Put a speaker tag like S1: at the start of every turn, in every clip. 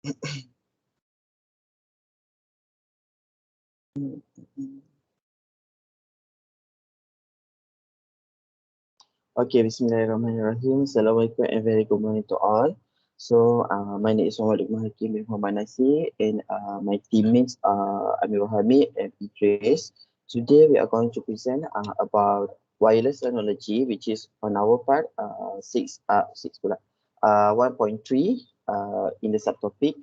S1: Okay, Bismillahirrahmanirrahim. Assalamualaikum and very good morning to all. So, my name is Muhammad Iqbal Hakim bin Muhammad Nasir and my teammates are Amirul Hamid and Idris. Today, we are going to present about wireless technology, which is on our part, 1.3 in the subtopic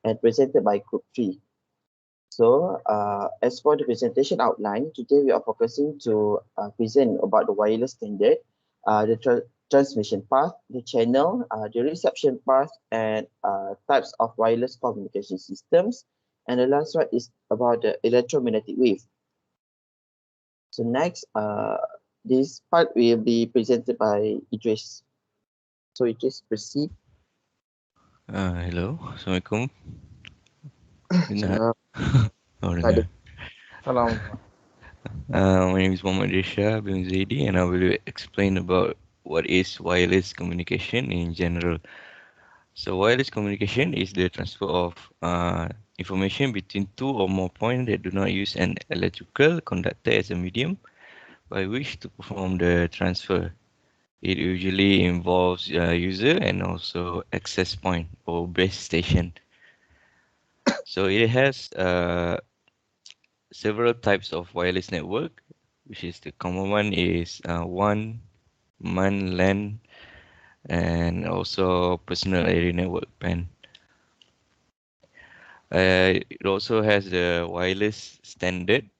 S1: and presented by Group 3. So, as for the presentation outline, today we are focusing to present about the wireless standard, the transmission path, the channel, the reception path, and types of wireless communication systems. And the last one is about the electromagnetic wave. So next, this part will be presented by Idris. So Idris, proceed.
S2: Hello, Assalamualaikum. Dengar?
S1: Salam.
S2: Oh,
S1: Ada.
S2: dengar.
S3: Salam.
S2: My name is Muhammad Risha bin Zaidi, and I will explain about what is wireless communication in general. So, wireless communication is the transfer of information between two or more points that do not use an electrical conductor as a medium by which to perform the transfer. It usually involves user and also access point or base station. So, it has several types of wireless network, which is the common one is WAN, MAN, LAN, and also personal area network PAN. It also has the wireless standard,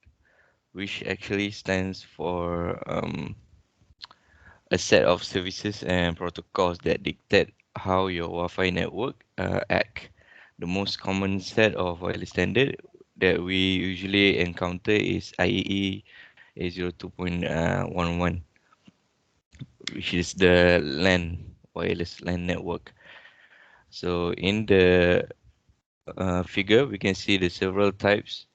S2: which actually stands for a set of services and protocols that dictate how your Wi-Fi network act. The most common set of wireless standard that we usually encounter is IEEE 802.11, which is the LAN, wireless LAN network. So in the figure, we can see the several types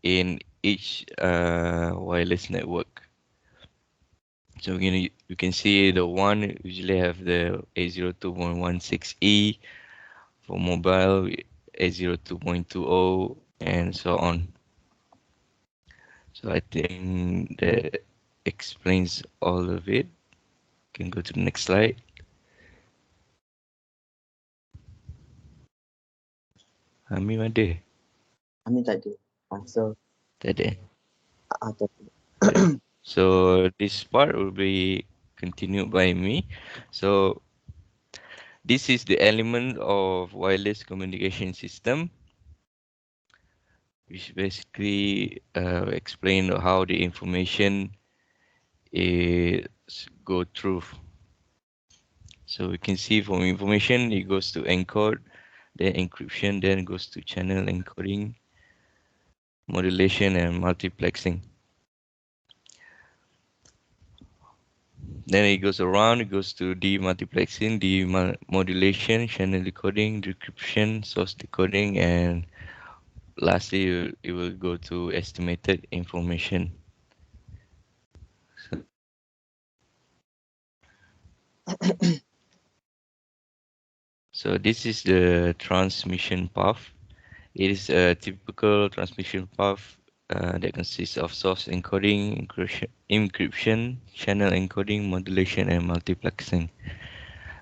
S2: in each wireless network. So you can see the one usually have the 802.16e for mobile, 802.20, and so on. So I think that explains all of it. Can go to the next slide. Hamim ada?
S1: Amin tak ada. So,
S2: Tak ada.
S1: tak ada.
S2: So this part will be continued by me. So this is the element of wireless communication system, which basically explain how the information is go through. So we can see from information it goes to encode, then encryption, then goes to channel encoding, modulation, and multiplexing. Then it goes around, it goes to demultiplexing, demodulation, channel decoding, decryption, source decoding, and lastly, it will go to estimated information. So this is the transmission path. It is a typical transmission path that consists of source encoding, encryption, channel encoding, modulation, and multiplexing.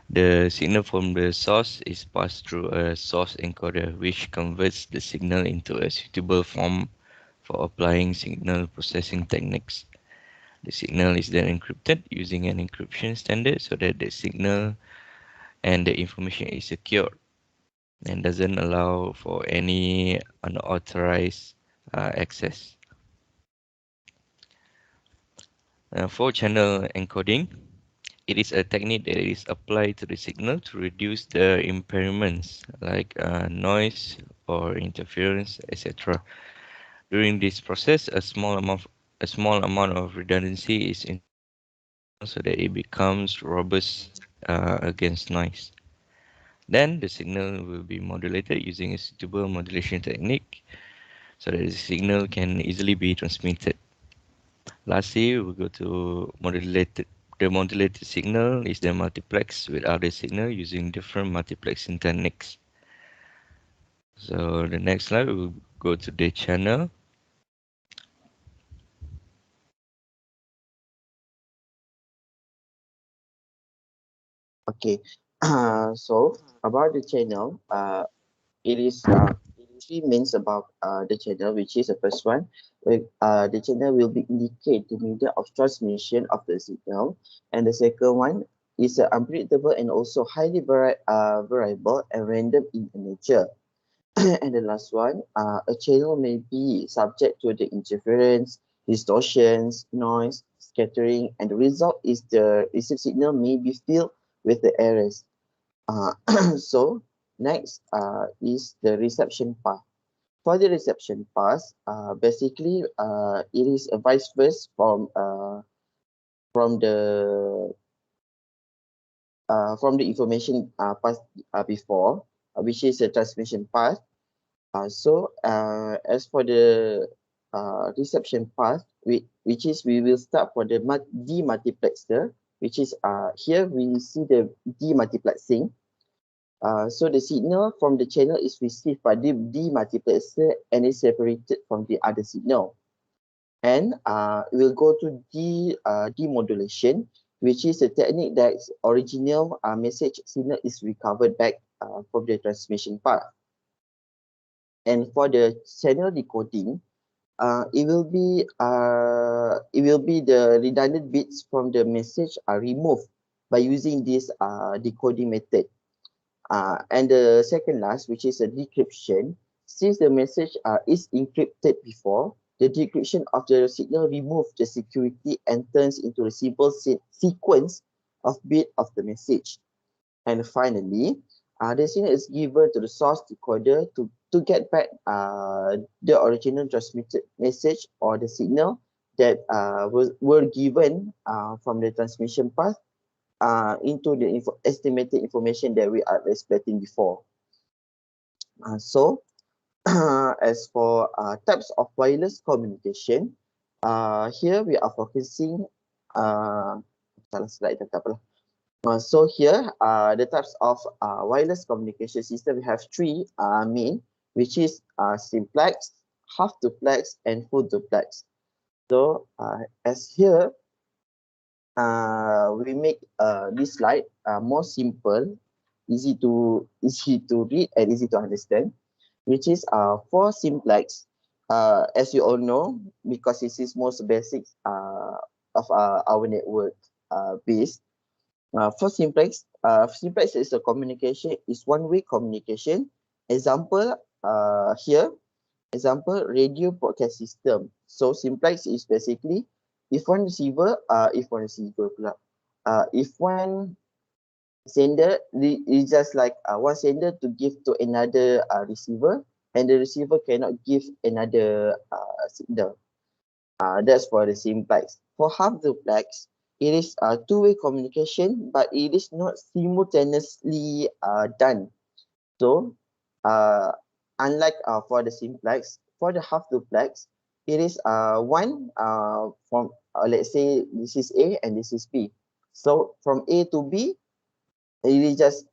S2: The signal from the source is passed through a source encoder, which converts the signal into a suitable form for applying signal processing techniques. The signal is then encrypted using an encryption standard so that the signal and the information is secured and doesn't allow for any unauthorized access. For channel encoding, it is a technique that is applied to the signal to reduce the impairments like noise or interference, etc. During this process, a small amount of redundancy is in so that it becomes robust against noise. Then the signal will be modulated using a suitable modulation technique so that the signal can easily be transmitted. Lastly, we go to modulated. The modulated signal is then multiplexed with other signal using different multiplexing techniques. So the next slide, we will go to the channel.
S1: Okay. So about the channel, it is three means about the channel, which is the first one. The channel will be indicate the medium of transmission of the signal, and the second one is unpredictable and also highly variable and random in nature. And the last one, a channel may be subject to the interference, distortions, noise, scattering, and the result is the received signal may be filled with the errors. Uh, so next is the reception path. For the reception path, basically it is a vice versa from the information path before, which is a transmission path. As for the reception path, which is we will start for the demultiplexer, which is here we see the demultiplexing. So the signal from the channel is received by the demultiplexer and is separated from the other signal. And we'll go to demodulation, which is a technique that original message signal is recovered back from the transmission path. And for the channel decoding, it will be the redundant bits from the message are removed by using this decoding method. And the second last, which is a decryption, since the message is encrypted before, the decryption of the signal removes the security and turns into a simple sequence of bit of the message. And finally, the signal is given to the source decoder to get back the original transmitted message or the signal that were given from the transmission path into the estimated information that we are expecting before. So, as for types of wireless communication, here we are focusing. Salah slide tak apa lah. So here, the types of wireless communication system, we have three main, which is simplex, half duplex, and full duplex. So as here, we make this slide more simple, easy to read and easy to understand, which is for simplex. As you all know, because this is most basic of our network base. For simplex is a communication, is one-way communication. Example here, example radio broadcast system. So simplex is basically if one receiver, if one sender is just like one sender to give to another receiver, and the receiver cannot give another signal. That's for the simplex. For half duplex, it is a two-way communication, but it is not simultaneously done. So, unlike for the simplex, for the half duplex, it is one from let's say this is A and this is B. So from A to B, it is just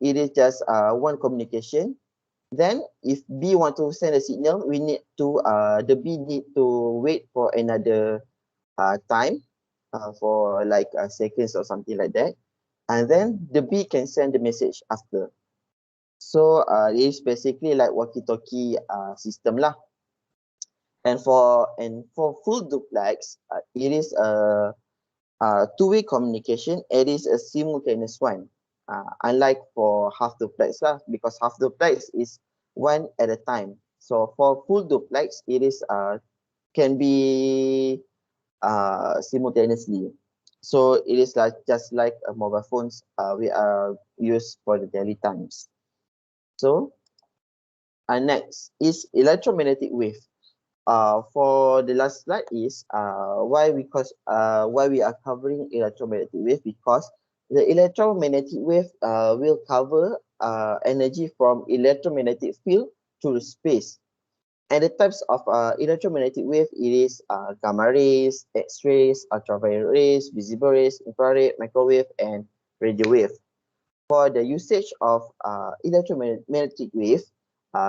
S1: one communication. Then if B want to send a signal, we need to the B need to wait for another time for like seconds or something like that, and then the B can send the message after. So it is basically like walkie-talkie system lah. And for full duplex, it is a two-way communication. It is a simultaneous one. Unlike for half duplex lah, because half duplex is one at a time. So for full duplex, it is can be simultaneously. So it is like just like mobile phones we are used for the daily times. So next is electromagnetic wave. For the last slide is why we are covering electromagnetic wave, because the electromagnetic wave will cover energy from electromagnetic field to space. And the types of electromagnetic wave, it is gamma rays, X-rays, ultraviolet rays, visible rays, infrared, microwave, and radio wave. For the usage of electromagnetic wave,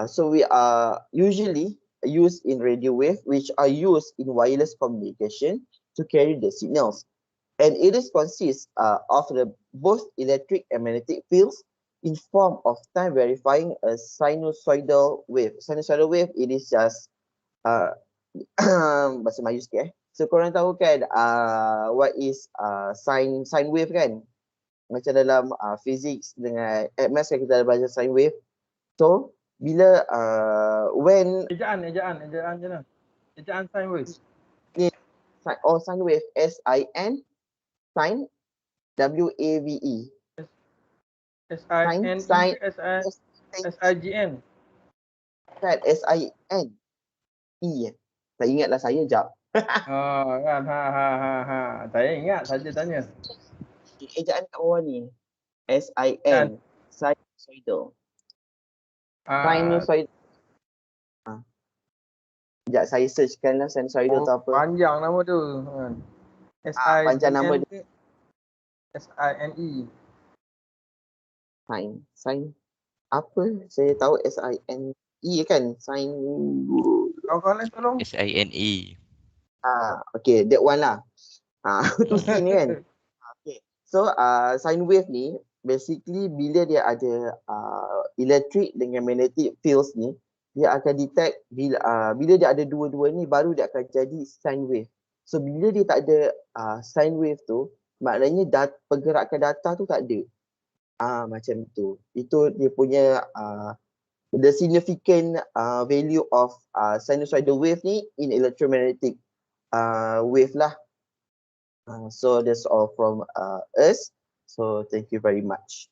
S1: So we are usually used in radio wave, which are used in wireless communication to carry the signals. And it is consists of the both electric and magnetic fields in form of time verifying a sinusoidal wave. Sinusoidal wave, it is just bahasa Melayu sikit. So korang tahu kan what is sine wave kan? Macam dalam physics dengan maths kan kita ada belajar sine wave. So bila when
S3: Ejaan je lah. Ejaan sine wave.
S1: sine wave SIN sine WAVE
S3: SINE
S1: sine
S3: SIGN.
S1: kan SINE. Tak ingatlah saya jap.
S3: Kan saya ingat saja tanya.
S1: Ejaan kat bawah ni SIN sinusoidal. Sinusoidal. Sekejap saya searchkan lah sinusoidal tu apa.
S3: Panjang nama tu.
S1: Panjang nama dia.
S3: SINE.
S1: Sin apa? Saya tahu SINE kan? Sin.
S3: Kawan-kawan lain tolong.
S2: SINE.
S1: Okay, that one lah. Tu sin kan? Okay. So sine wave ni basically bila dia ada electric dengan magnetic fields ni, dia akan detect bila dia ada dua-dua ni baru dia akan jadi sine wave. So bila dia tak ada sine wave tu, maknanya pergerakan data tu tak ada. Macam tu. Itu dia punya the significant value of sinusoidal wave ni in electromagnetic wave lah. So that's all from us. So thank you very much.